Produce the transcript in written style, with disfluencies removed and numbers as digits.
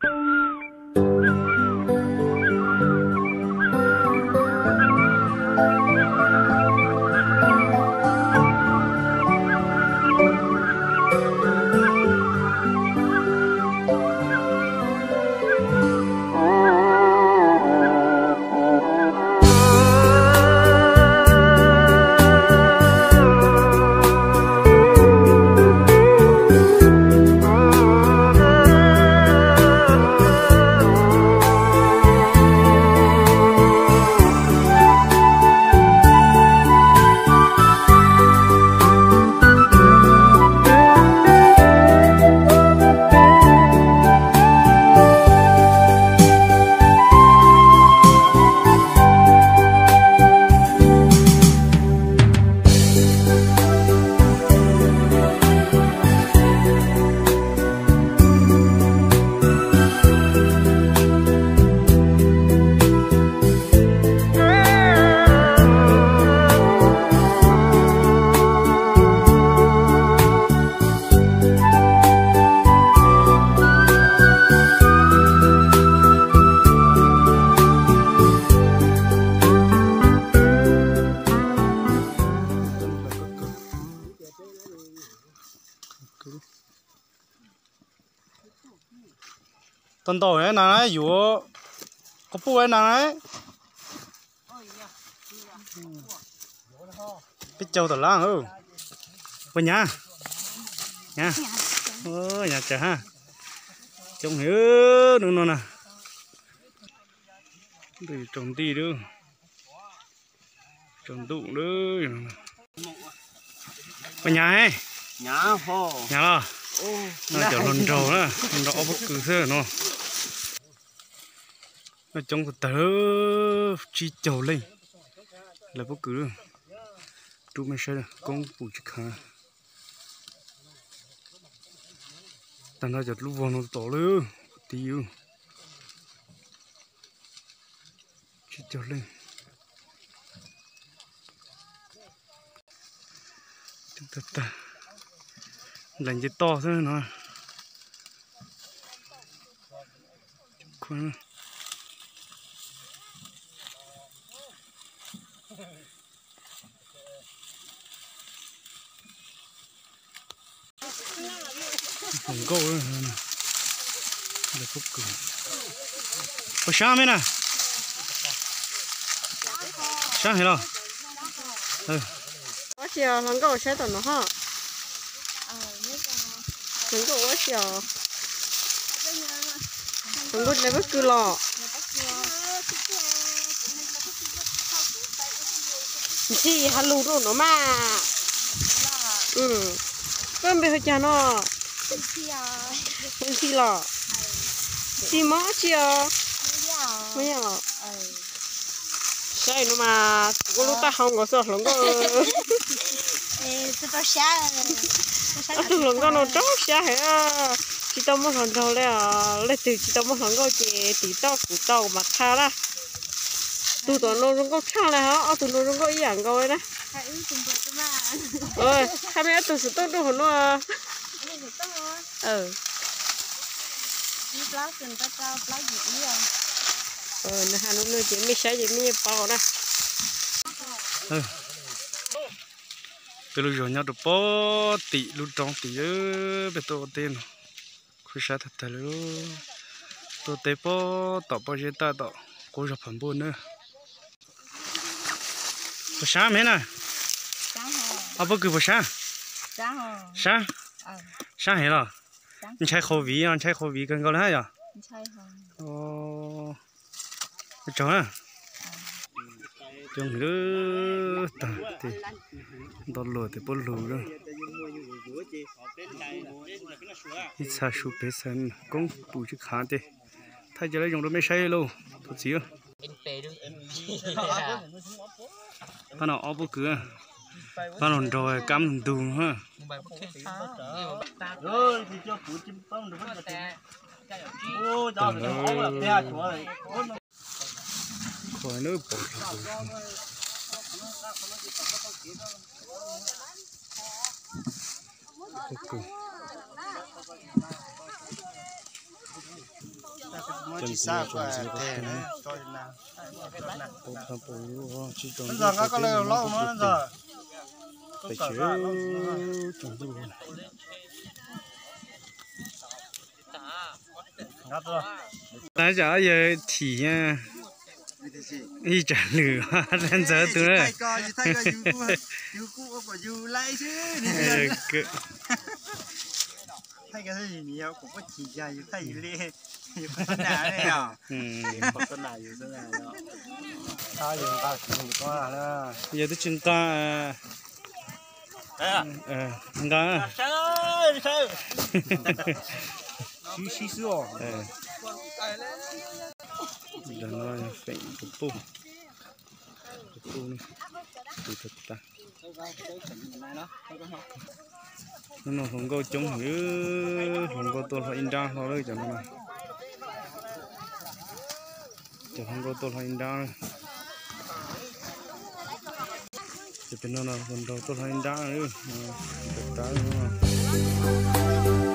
tuần đầu ấy nàng ấy dụ có bùa ấy nàng ấy biết châu tờ lang ừ bên nhà nha ôi nhà trẻ ha trồng hiểu nữa nó nè để trồng tí nữa trồng tụ nữa bên nhà ấy nhà ho nhà lo nó chọn lần trầu đó nó bất cứ thế nó trồng từ tớ chi trầu lên là bất cứ tụi mình sẽ công phụ chức khá tao nói chặt lúc vào nó to luôn tiêu chi trầu lên ta lạnh to thế nó con không có nữa để phục cử có sáng mấy nè sáng hay lo我是能够吃的呢哈，能够我是能够来不及了，你是还录着呢嘛？跟别回家呢，生气了，是吗？是啊，没有。Sai nó mà có lúc ta không có sợ lắm cơ. Tôi tao xa. Tôi lắm cơ nó chó xa hả? Chỉ tao muốn lần đầu lấy từ chỉ tao muốn lần câu chỉ tí tao củ tao mà tha đó. Tôi toàn nó rong câu khang này hả? Tôi nó rong câu ý ảnh câu ấy đó. Ơi, hai mấy tôi sẽ tốt đâu hả nó? Nè hà nó chỉ mới xài chỉ mới bao đó. Bây giờ nhau được bó tỷ lúc trong tỷ ơ bây tôi tiền khuyết sát thật luôn tôi tế bó tỏ bó chế ta tỏ cố dọc phần buôn nữa bó sáng mấy nè bó cứ bó sáng sáng sáng hết rồi anh chạy khẩu vị cần có lấy hả ồ chó à chồng nữa ta thì đón lúa thì bón lúa đó ít xa số bé sen cũng đủ chức khá thế thay cho lấy dùng đôi mấy say luôn thật gì á ta nào ốp cửa ta nào rồi cắm tùng ha rồi thì cho phụ chim bông được ô cho nó ốp là bè chúa này khỏi nữa bỏ ok chỉ xa qua thế này coi nào bộ thằng bộ chỉ trồng bây giờ nó có lời lâu nữa rồi phải chịu trồng đủ ngắt rồi nãy giờ giờ thì nha đi trả lửa đang giờ tôi đấy thay coi dù cũ của dù lại chứ thay cái gì nhiều cũng có chỉ ra dù thay gì lên dù có nào đấy à có cái nào dù thế nào đó ta dùng ta dùng qua nữa giờ tôi chúng ta ngang xí xíu giờ nó phải bù này từ từ ta nó không có chống nữa không có tôi phải in ra thôi đấy cho nó này cho không có tôi phải in ra cho nên nó còn tôi phải in ra nữa ta nữa